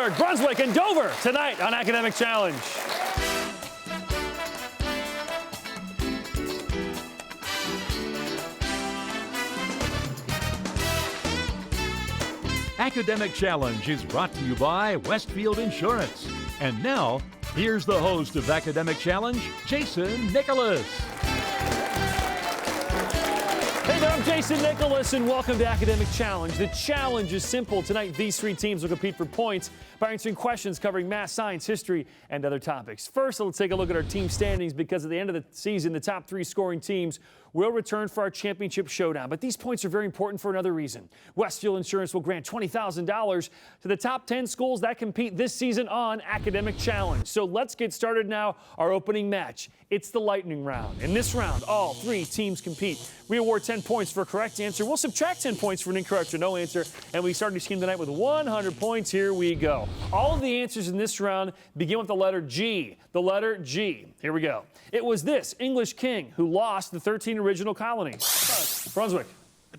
Twinsburg, Brunswick, and Dover tonight on Academic Challenge. Academic Challenge is brought to you by Westfield Insurance. And now, here's the host of Academic Challenge, Jason Nicholas. Hey there, I'm Jason Nicholas, and welcome to Academic Challenge. The challenge is simple. Tonight, these three teams will compete for points by answering questions covering math, science, history, and other topics. First, let's take a look at our team standings, because at the end of the season, the top three scoring teams will return for our championship showdown. But these points are very important for another reason. Westfield Insurance will grant $20,000 to the top 10 schools that compete this season on Academic Challenge. So let's get started now. Our opening match. It's the lightning round. In this round, all three teams compete. We award 10 points for a correct answer. We'll subtract 10 points for an incorrect or no answer. And we start each team tonight with 100 points. Here we go. All of the answers in this round begin with the letter G. The letter G. Here we go. It was this English king who lost the 13 original colonies. Brunswick.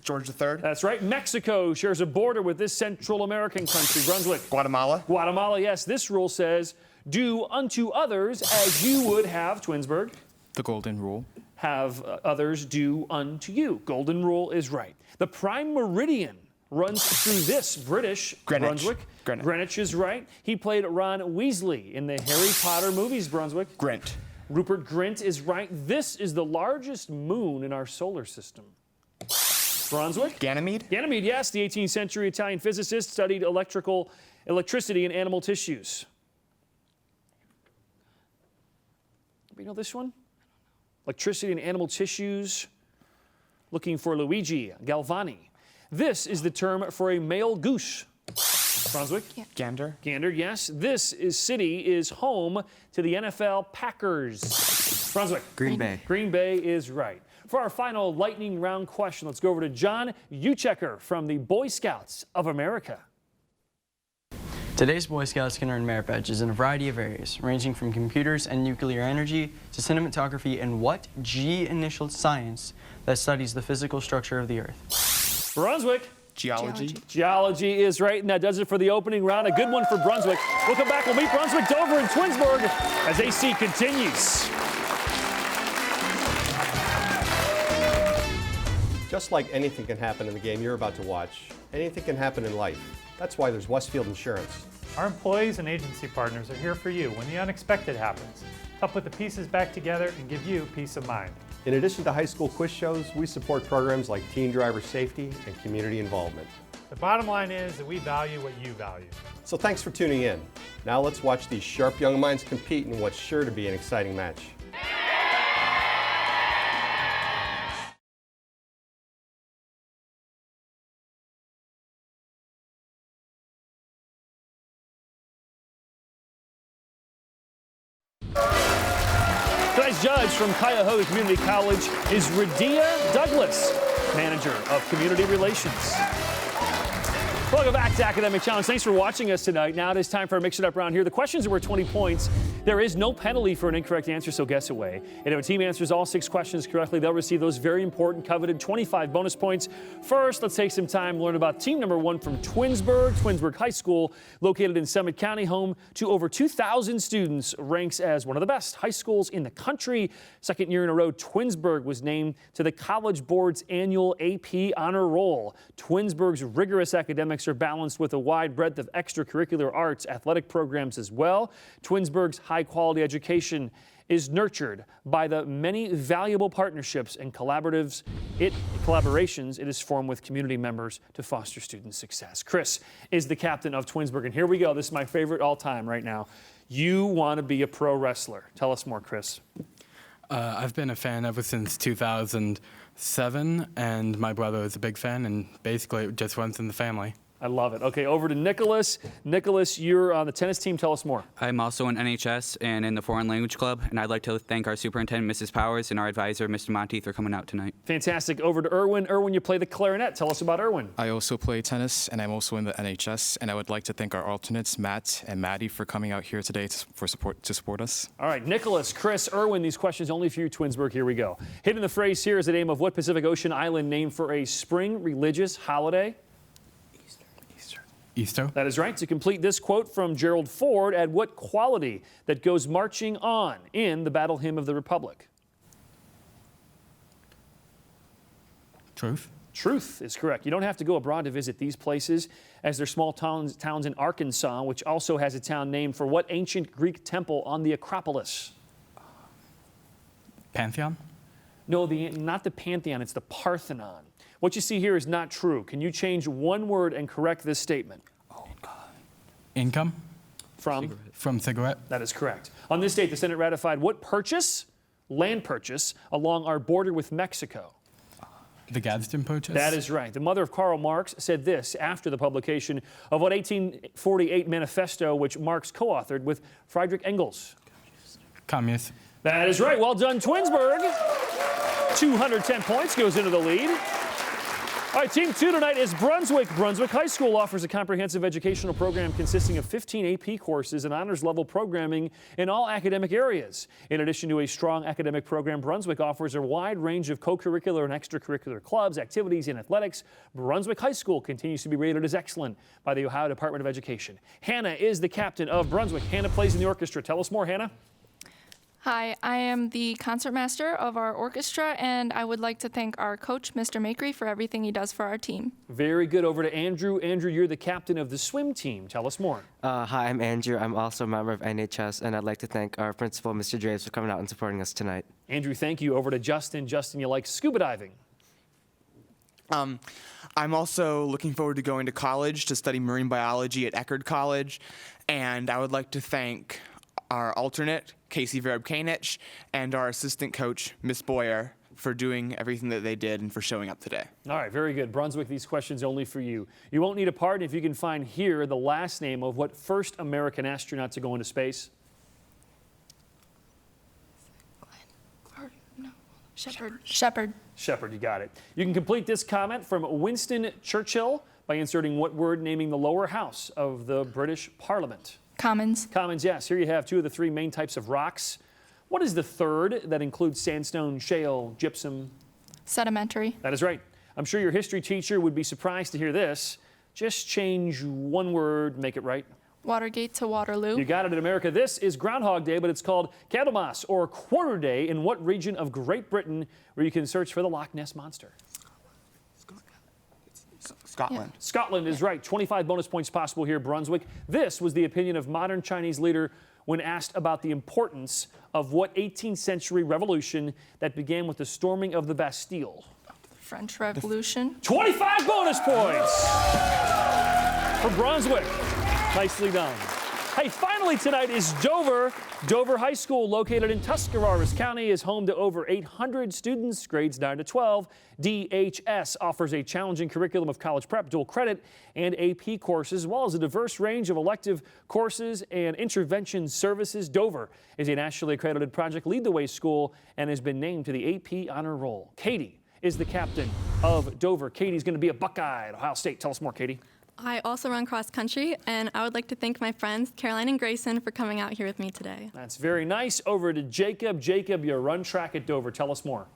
George III. That's right. Mexico shares a border with this Central American country. Brunswick. Guatemala. Guatemala, yes. This rule says, do unto others as you would have, Twinsburg. The golden rule. Have others do unto you. Golden rule is right. The prime meridian runs through this British Greenwich. Brunswick. Greenwich is right. He played Ron Weasley in the Harry Potter movies, Brunswick. Grint. Rupert Grint is right. This is the largest moon in our solar system. Brunswick. Ganymede. Ganymede, yes. The 18th century Italian physicist studied electricity in animal tissues. Do you know this one? Electricity in animal tissues. Looking for Luigi Galvani. This is the term for a male goose. Brunswick? Yeah. Gander. Gander, yes. This city is home to the NFL Packers. Brunswick? Green Bay. Green Bay is right. For our final lightning round question, let's go over to John Uchecker from the Boy Scouts of America. Today's Boy Scouts can earn merit badges in a variety of areas, ranging from computers and nuclear energy to cinematography and what G-initial science that studies the physical structure of the Earth. Brunswick? Geology. Geology is right, and that does it for the opening round. A good one for Brunswick. We'll come back. We'll meet Brunswick, Dover, and Twinsburg as AC continues. Just like anything can happen in the game you're about to watch, anything can happen in life. That's why there's Westfield Insurance. Our employees and agency partners are here for you when the unexpected happens. Help put the pieces back together and give you peace of mind. In addition to high school quiz shows, we support programs like teen driver safety and community involvement. The bottom line is that we value what you value. So thanks for tuning in. Now let's watch these sharp young minds compete in what's sure to be an exciting match. Tonight's judge from Cuyahoga Community College is Radia Douglas, manager of community relations. Welcome back to Academic Challenge. Thanks for watching us tonight. Now it is time for a mix-it-up round here. The questions are worth 20 points. There is no penalty for an incorrect answer, so guess away. And if a team answers all 6 questions correctly, they'll receive those very important, coveted 25 bonus points. First, let's take some time to learn about team number 1 from Twinsburg. Twinsburg High School, located in Summit County, home to over 2,000 students, ranks as one of the best high schools in the country. Second year in a row, Twinsburg was named to the College Board's annual AP Honor Roll. Twinsburg's rigorous academics are balanced with a wide breadth of extracurricular arts, athletic programs as well. Twinsburg's high-quality education is nurtured by the many valuable partnerships and collaborations it is formed with community members to foster student success. Chris is the captain of Twinsburg, and here we go. This is my favorite all time right now. You want to be a pro wrestler. Tell us more, Chris. I've been a fan ever since 2007, and my brother is a big fan, and basically it just runs in the family. I love it. Okay, over to Nicholas. Nicholas, you're on the tennis team. Tell us more. I'm also in NHS and in the Foreign Language Club, and I'd like to thank our superintendent, Mrs. Powers, and our advisor, Mr. Monteith, for coming out tonight. Fantastic. Over to Erwin. Erwin, you play the clarinet. Tell us about Erwin. I also play tennis, and I'm also in the NHS, and I would like to thank our alternates, Matt and Maddie, for coming out here today to support us. All right, Nicholas, Chris, Erwin, these questions only for you, Twinsburg. Here we go. Hidden in the phrase here is the name of what Pacific Ocean island named for a spring religious holiday? Easter. That is right. To complete this quote from Gerald Ford, add what quality that goes marching on in the Battle Hymn of the Republic? Truth. Truth is correct. You don't have to go abroad to visit these places, as they're small towns in Arkansas, which also has a town named for what ancient Greek temple on the Acropolis? Pantheon. No, not the Pantheon, it's the Parthenon. What you see here is not true. Can you change one word and correct this statement? Oh, God. Income. From cigarette. That is correct. On this date, the Senate ratified what purchase? Land purchase along our border with Mexico. The Gadsden Purchase? That is right. The mother of Karl Marx said this after the publication of what 1848 manifesto, which Marx co-authored with Friedrich Engels. Communist. That is right. Well done, Twinsburg. 210 points goes into the lead. All right, Team 2 tonight is Brunswick. Brunswick High School offers a comprehensive educational program consisting of 15 AP courses and honors-level programming in all academic areas. In addition to a strong academic program, Brunswick offers a wide range of co-curricular and extracurricular clubs, activities, and athletics. Brunswick High School continues to be rated as excellent by the Ohio Department of Education. Hannah is the captain of Brunswick. Hannah plays in the orchestra. Tell us more, Hannah. Hi, I am the concertmaster of our orchestra, and I would like to thank our coach, Mr. Makery, for everything he does for our team. Very good. Over to Andrew. Andrew, you're the captain of the swim team. Tell us more. Hi, I'm Andrew. I'm also a member of NHS, and I'd like to thank our principal, Mr. Draves, for coming out and supporting us tonight. Andrew, thank you. Over to Justin. Justin, you like scuba diving. I'm also looking forward to going to college to study marine biology at Akron College, and I would like to thank our alternate, Casey Verb-Kanich, and our assistant coach, Miss Boyer, for doing everything that they did and for showing up today. All right, very good. Brunswick, these questions only for you. You won't need a pardon if you can find here the last name of what first American astronaut to go into space. Shepard. Shepard, you got it. You can complete this comment from Winston Churchill by inserting what word naming the lower house of the British Parliament? Commons. Commons, yes. Here you have two of the three main types of rocks. What is the third that includes sandstone, shale, gypsum? Sedimentary. That is right. I'm sure your history teacher would be surprised to hear this. Just change one word, make it right. Watergate to Waterloo. You got it in America. This is Groundhog Day, but it's called Candlemas or Quarter Day in what region of Great Britain, where you can search for the Loch Ness Monster? Scotland. Yeah. Scotland is right. 25 bonus points possible here, Brunswick. This was the opinion of modern Chinese leader when asked about the importance of what 18th century revolution that began with the storming of the Bastille. French Revolution. 25 bonus points for Brunswick. Nicely done. Hey, finally tonight is Dover. Dover High School, located in Tuscarawas County, is home to over 800 students, grades 9 to 12. DHS offers a challenging curriculum of college prep, dual credit, and AP courses, as well as a diverse range of elective courses and intervention services. Dover is a nationally accredited Project Lead the Way school and has been named to the AP Honor Roll. Katie is the captain of Dover. Katie's going to be a Buckeye at Ohio State. Tell us more, Katie. I also run cross country, and I would like to thank my friends Caroline and Grayson for coming out here with me today. That's very nice. Over to Jacob. Jacob, you run track at Dover. Tell us more.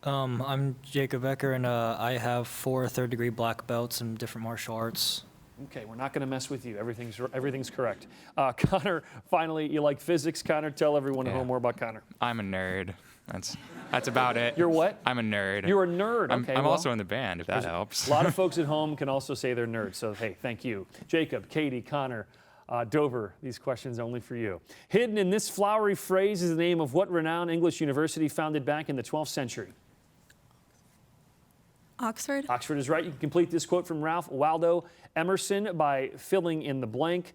I'm Jacob Becker, and I have 4 third-degree black belts in different martial arts. Okay, we're not going to mess with you. Everything's correct. Connor, finally, you like physics. Connor, tell everyone at home more about Connor. I'm a nerd. That's about it. You're what? I'm a nerd. You're a nerd. Okay. I'm also in the band, if that helps. A lot of folks at home can also say they're nerds. So, hey, thank you. Jacob, Katie, Connor, Dover, these questions are only for you. Hidden in this flowery phrase is the name of what renowned English university founded back in the 12th century? Oxford. Oxford is right. You can complete this quote from Ralph Waldo Emerson by filling in the blank.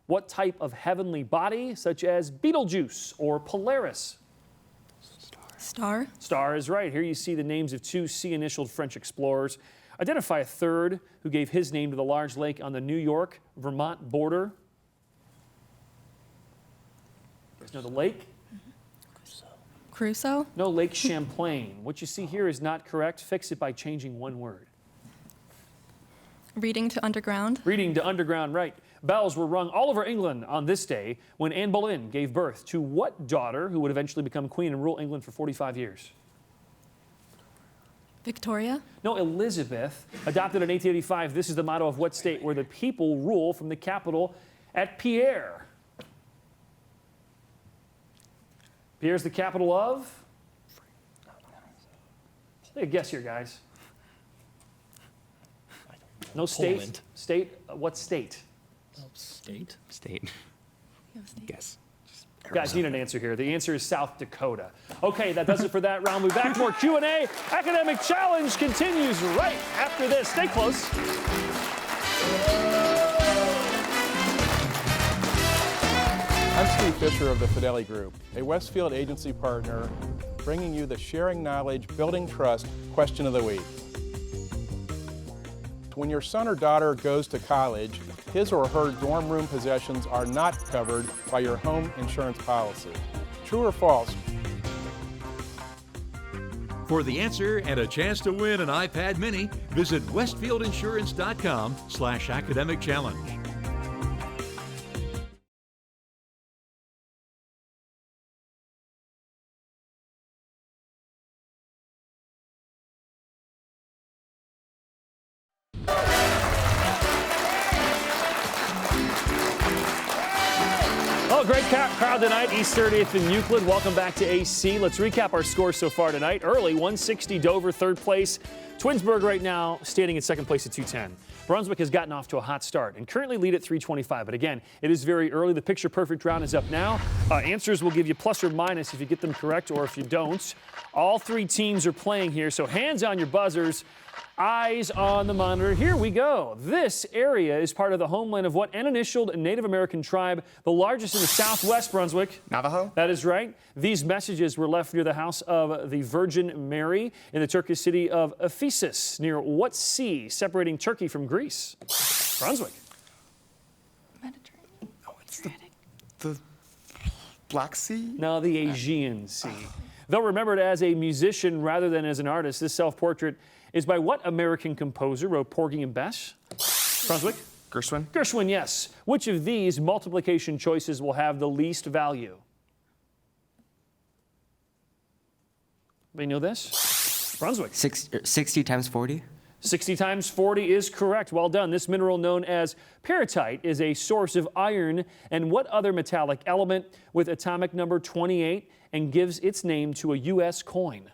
What type of heavenly body, such as Betelgeuse or Polaris? Star. Star is right. Here you see the names of 2 C-initialed French explorers. Identify a third who gave his name to the large lake on the New York-Vermont border. There's no the lake. Crusoe. No, Lake Champlain. What you see here is not correct. Fix it by changing one word. Reading to underground. Reading to underground, right. Bells were rung all over England on this day when Anne Boleyn gave birth to what daughter who would eventually become queen and rule England for 45 years? Victoria? No, Elizabeth. Adopted in 1885, this is the motto of what state where the people rule from the capital at Pierre? Pierre's the capital of? Take a guess here, guys. No state. Poland. State. What state? State? State. Guess. Guys, need an answer here. The answer is South Dakota. Okay, that does it for that round. We'll be back for more Q&A. Academic Challenge continues right after this. Stay close. I'm Steve Fisher of the Fidelity Group, a Westfield agency partner, bringing you the Sharing Knowledge, Building Trust question of the week. When your son or daughter goes to college, his or her dorm room possessions are not covered by your home insurance policy. True or false? For the answer and a chance to win an iPad mini, visit westfieldinsurance.com/academic challenge. Oh, great crowd tonight, East 30th and Euclid. Welcome back to AC. Let's recap our scores so far tonight. Early, 160 Dover, third place. Twinsburg right now standing in second place at 210. Brunswick has gotten off to a hot start and currently lead at 325. But again, it is very early. The picture perfect round is up now. Answers will give you plus or minus if you get them correct or if you don't. All three teams are playing here, so hands on your buzzers. Eyes on the monitor. Here we go. This area is part of the homeland of what N-initialed Native American tribe, the largest in the Southwest Brunswick? Navajo? That is right. These messages were left near the house of the Virgin Mary in the Turkish city of Ephesus, near what sea separating Turkey from Greece? Brunswick. Oh, it's the Black Sea? No, the Aegean Sea. Though remembered as a musician rather than as an artist, this self-portrait is by what American composer wrote Porgy and Bess? Brunswick? Gershwin. Gershwin, yes. Which of these multiplication choices will have the least value? Anybody know this? Brunswick. 60 times 40? 60 times 40 is correct. Well done. This mineral known as pyrrhotite is a source of iron and what other metallic element with atomic number 28 and gives its name to a U.S. coin?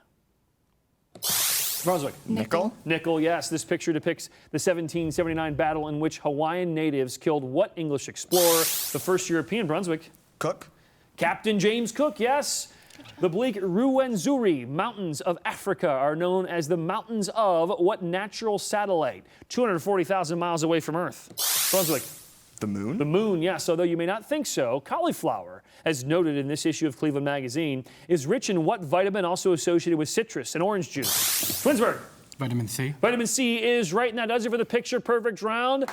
Brunswick. Nickel. Nickel, yes. This picture depicts the 1779 battle in which Hawaiian natives killed what English explorer, the first European? Brunswick. Cook. Captain James Cook, yes. The bleak Ruwenzori Mountains of Africa are known as the mountains of what natural satellite? 240,000 miles away from Earth. Brunswick. The moon? The moon, yes. Although you may not think so, cauliflower, as noted in this issue of Cleveland Magazine, is rich in what vitamin also associated with citrus and orange juice? Twinsburg. Vitamin C. Vitamin C is right, and that does it for the picture perfect round.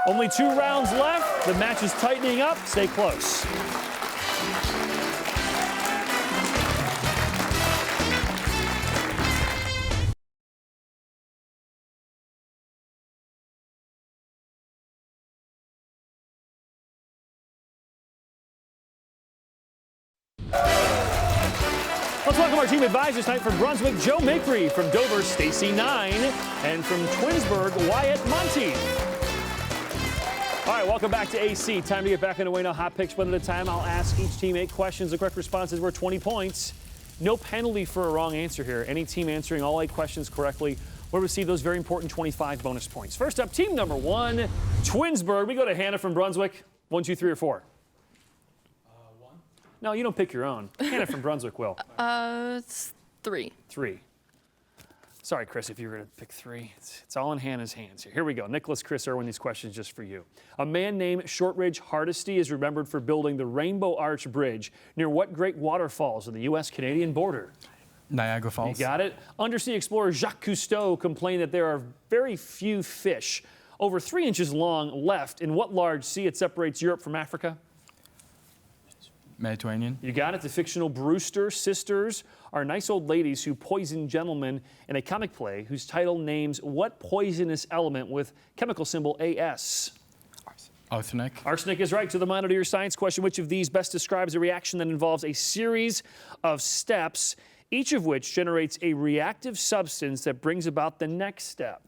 Only 2 rounds left. The match is tightening up. Stay close. Let's welcome our team advisors tonight from Brunswick, Joe Makery, from Dover, Stacy 9, and from Twinsburg, Wyatt Monty. All right, welcome back to AC. Time to get back underway now. Hot picks one at a time. I'll ask each team 8 questions. The correct responses were 20 points. No penalty for a wrong answer here. Any team answering all 8 questions correctly will receive those very important 25 bonus points. First up, team number 1, Twinsburg. We go to Hannah from Brunswick. 1, 2, 3, or 4? 1. No, you don't pick your own. Hannah from Brunswick will. It's 3. 3. Sorry, Chris, if you were going to pick 3. It's all in Hannah's hands here. Here we go. Nicholas, Chris, Irwin, these questions just for you. A man named Shortridge Hardesty is remembered for building the Rainbow Arch Bridge near what great waterfalls on the U.S.-Canadian border? Niagara Falls. You got it. Undersea explorer Jacques Cousteau complained that there are very few fish over 3 inches long left in what large sea it separates Europe from Africa? Mediterranean. You got it. The fictional Brewster sisters are nice old ladies who poison gentlemen in a comic play whose title names what poisonous element with chemical symbol AS? Arsenic. Arsenic is right. To the monitor, your science question. Which of these best describes a reaction that involves a series of steps each of which generates a reactive substance that brings about the next step.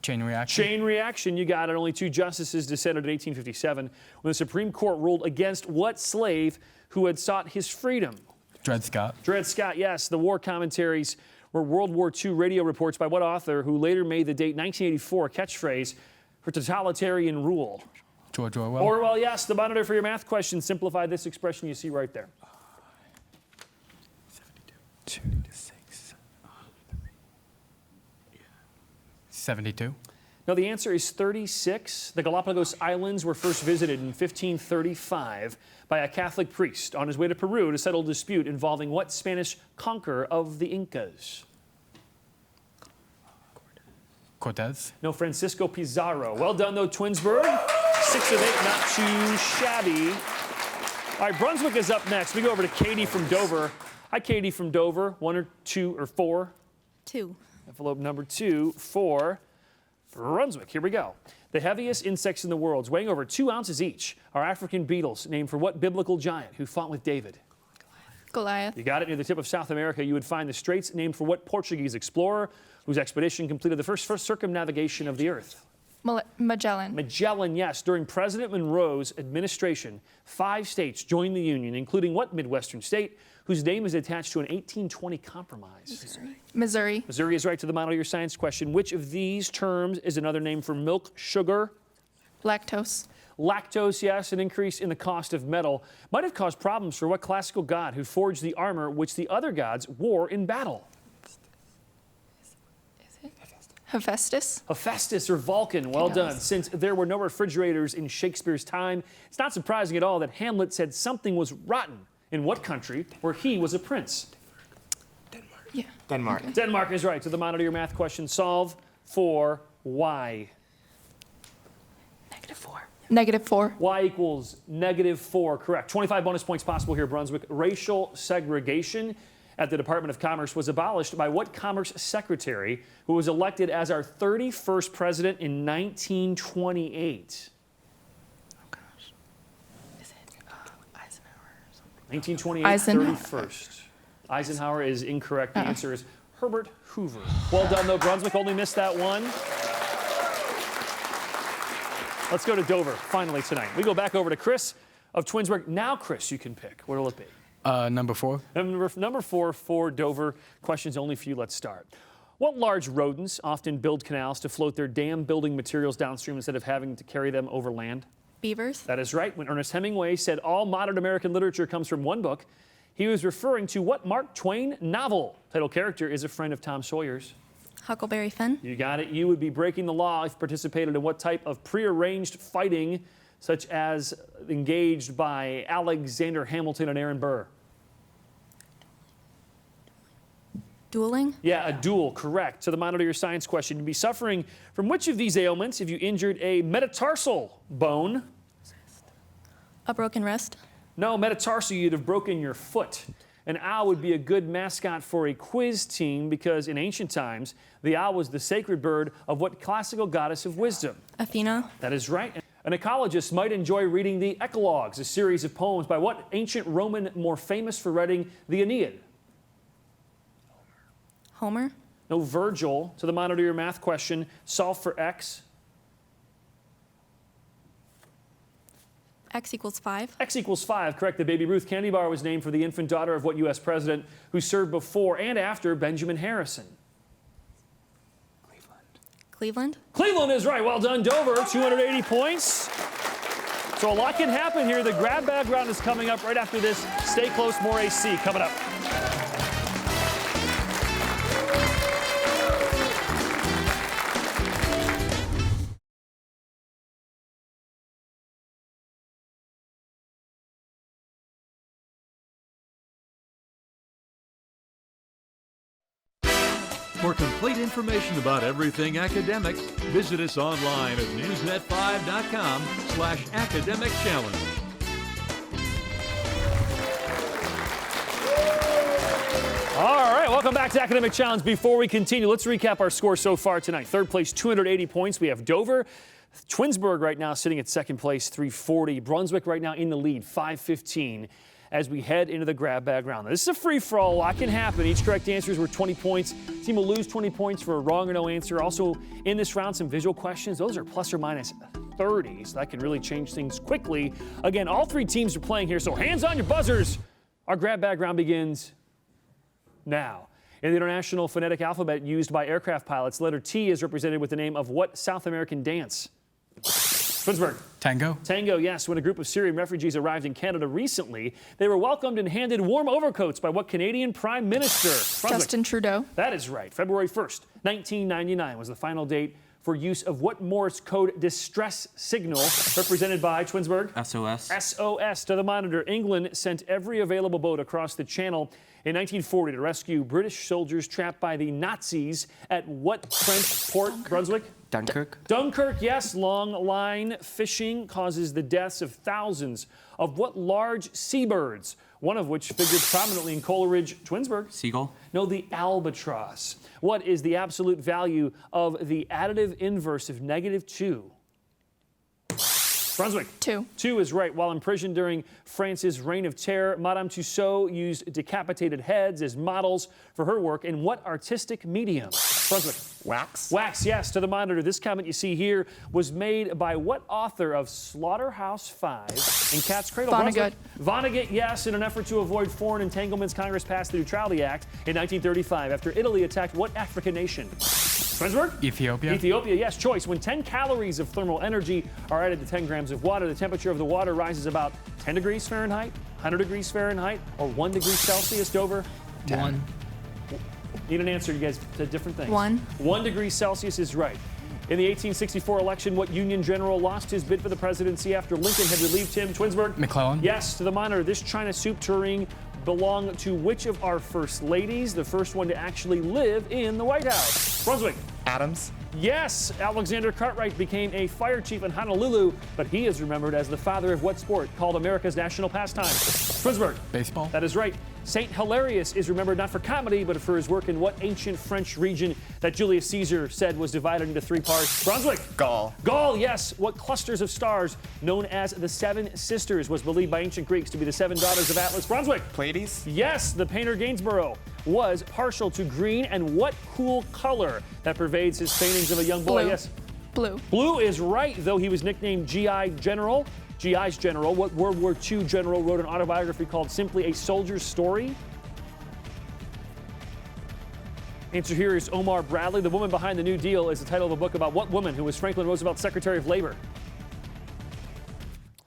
Chain reaction. Chain reaction, you got it. Only 2 justices dissented in 1857 when the Supreme Court ruled against what slave who had sought his freedom? Dred Scott. Dred Scott, yes. The war commentaries were World War II radio reports by what author who later made the date 1984 a catchphrase for totalitarian rule? George Orwell. Orwell, yes. The monitor for your math question simplified this expression you see right there. 2 to 6. 72. No, the answer is 36. The Galapagos Islands were first visited in 1535 by a Catholic priest on his way to Peru to settle a dispute involving what Spanish conqueror of the Incas? Cortez. No, Francisco Pizarro. Well done, though, Twinsburg. 6 of 8, not too shabby. All right, Brunswick is up next. We go over to Katie from Dover. Hi, Katie from Dover. 1 or 2 or 4? 2. Envelope number 2 for Brunswick. Here we go. The heaviest insects in the world, weighing over 2 ounces each, are African beetles, named for what biblical giant who fought with David? Goliath. You got it. Near the tip of South America, you would find the straits, named for what Portuguese explorer whose expedition completed the first circumnavigation of the Earth? Magellan. Magellan, yes. During President Monroe's administration, 5 states joined the Union, including what Midwestern state whose name is attached to an 1820 compromise? Missouri. Missouri is right. To the model of your science question. Which of these terms is another name for milk, sugar? Lactose. Lactose, yes. An increase in the cost of metal might have caused problems for what classical god who forged the armor which the other gods wore in battle? Hephaestus. Hephaestus or Vulcan. Well done. Since there were no refrigerators in Shakespeare's time, it's not surprising at all that Hamlet said something was rotten in what country where he was a prince? Yeah. Denmark. Okay. Denmark is right. To the monitor your math question, solve for y. -4. Y equals -4, correct. 25 bonus points possible here, Brunswick. Racial segregation at the Department of Commerce was abolished by what Commerce Secretary who was elected as our 31st president in 1928? Oh, gosh. Is it Eisenhower or something? 1928, Eisenhower. 31st. Eisenhower is incorrect. The answer is Herbert Hoover. Well done, though. Brunswick only missed that one. Let's go to Dover, finally, tonight. We go back over to Chris of Twinsburg. Now, Chris, you can pick. What will it be? Number 4. Number 4 for Dover. Questions only for you. Let's start. What large rodents often build canals to float their dam building materials downstream instead of having to carry them over land? Beavers. That is right. When Ernest Hemingway said all modern American literature comes from one book, he was referring to what Mark Twain novel? Title character is a friend of Tom Sawyer's. Huckleberry Finn. You got it. You would be breaking the law if you participated in what type of prearranged fighting, such as engaged by Alexander Hamilton and Aaron Burr? Dueling. Yeah, a duel, correct. To the monitor your science question, you'd be suffering from which of these ailments if you injured a metatarsal bone? A broken wrist. No, metatarsal, you'd have broken your foot. An owl would be a good mascot for a quiz team because in ancient times, the owl was the sacred bird of what classical goddess of wisdom? Athena. That is right. An ecologist might enjoy reading the Eclogues, a series of poems by what ancient Roman more famous for writing the Aeneid? Homer. No, Virgil. To the monitor your math question, solve for x. X equals 5. X equals 5, correct. The Baby Ruth candy bar was named for the infant daughter of what U.S. president who served before and after Benjamin Harrison? Cleveland. Cleveland is right. Well done, Dover. 280 points. So a lot can happen here. The grab bag round is coming up right after this. Stay close. More AC coming up. For complete information about everything academic, visit us online at newsnet5.com/academic challenge. All right, welcome back to Academic Challenge. Before we continue, let's recap our score so far tonight. Third place, 280 points. We have Dover. Twinsburg right now sitting at second place, 340. Brunswick right now in the lead, 515. as we head into the grab bag round. Now, this is a free-for-all. A lot can happen. Each correct answer is worth 20 points. Team will lose 20 points for a wrong or no answer. Also, in this round, some visual questions. Those are plus or minus 30, so that can really change things quickly. Again, all three teams are playing here, so hands on your buzzers. Our grab bag round begins now. In the International Phonetic Alphabet used by aircraft pilots, letter T is represented with the name of what South American dance? Twinsburg. Tango. Tango, yes. When a group of Syrian refugees arrived in Canada recently, they were welcomed and handed warm overcoats by what Canadian Prime Minister? Justin Trudeau. That is right. February 1st, 1999 was the final date for use of what Morse code distress signal represented by Twinsburg? SOS. SOS to the monitor. England sent every available boat across the channel in 1940 to rescue British soldiers trapped by the Nazis at what French port? Brunswick? Dunkirk. Dunkirk, yes. Long line fishing causes the deaths of thousands of what large seabirds, one of which figured prominently in Coleridge? Twinsburg. Seagull. No, the albatross. What is the absolute value of the additive inverse of -2? Brunswick. 2. 2 is right. While imprisoned during France's Reign of Terror, Madame Tussauds used decapitated heads as models for her work in what artistic medium? Brunswick. Wax. Wax, yes, to the monitor. This comment you see here was made by what author of Slaughterhouse-Five and Cat's Cradle? Vonnegut. Vonnegut, yes. In an effort to avoid foreign entanglements, Congress passed the Neutrality Act in 1935 after Italy attacked what African nation? Twinsburg? Ethiopia. Ethiopia, yes. Choice. When 10 calories of thermal energy are added to 10 grams of water, the temperature of the water rises about 10 degrees Fahrenheit, 100 degrees Fahrenheit, or 1 degree Celsius. Dover? 1. Need an answer, you guys, to different things. 1. 1 degree Celsius is right. In the 1864 election, what Union general lost his bid for the presidency after Lincoln had relieved him? Twinsburg? McClellan. Yes, to the monitor. This China soup tureen belonged to which of our first ladies? The first one to actually live in the White House. Brunswick. Adams. Yes, Alexander Cartwright became a fire chief in Honolulu, but he is remembered as the father of what sport called America's national pastime? Twinsburg. Baseball. That is right. Saint Hilarius is remembered not for comedy, but for his work in what ancient French region that Julius Caesar said was divided into 3 parts? Brunswick. Gaul. Gaul, yes. What clusters of stars known as the Seven Sisters was believed by ancient Greeks to be the 7 daughters of Atlas? Brunswick. Pleiades. Yes, the painter Gainsborough was partial to green, and what cool color that pervades his paintings of a young boy? Blue. Yes. Blue. Blue is right, though he was nicknamed GI's General. What World War II general wrote an autobiography called Simply a Soldier's Story? Answer here is Omar Bradley. The Woman Behind the New Deal is the title of a book about what woman who was Franklin Roosevelt's Secretary of Labor?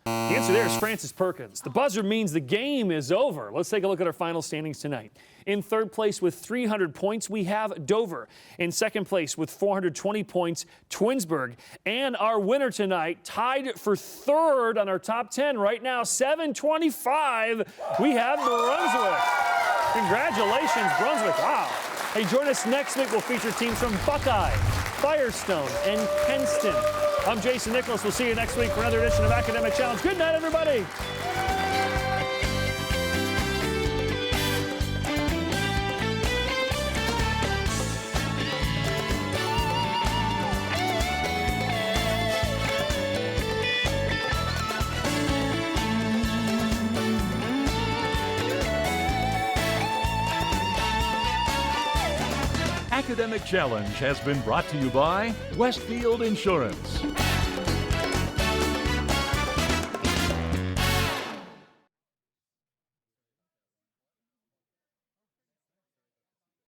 The answer there is Frances Perkins. The buzzer means the game is over. Let's take a look at our final standings tonight. In third place with 300 points, we have Dover. In second place with 420 points, Twinsburg. And our winner tonight, tied for third on our top 10 right now, 725, we have Brunswick. Congratulations, Brunswick. Wow. Hey, join us next week. We'll feature teams from Buckeye, Firestone, and Kenston. I'm Jason Nicholas. We'll see you next week for another edition of Academic Challenge. Good night, everybody. Academic Challenge has been brought to you by Westfield Insurance.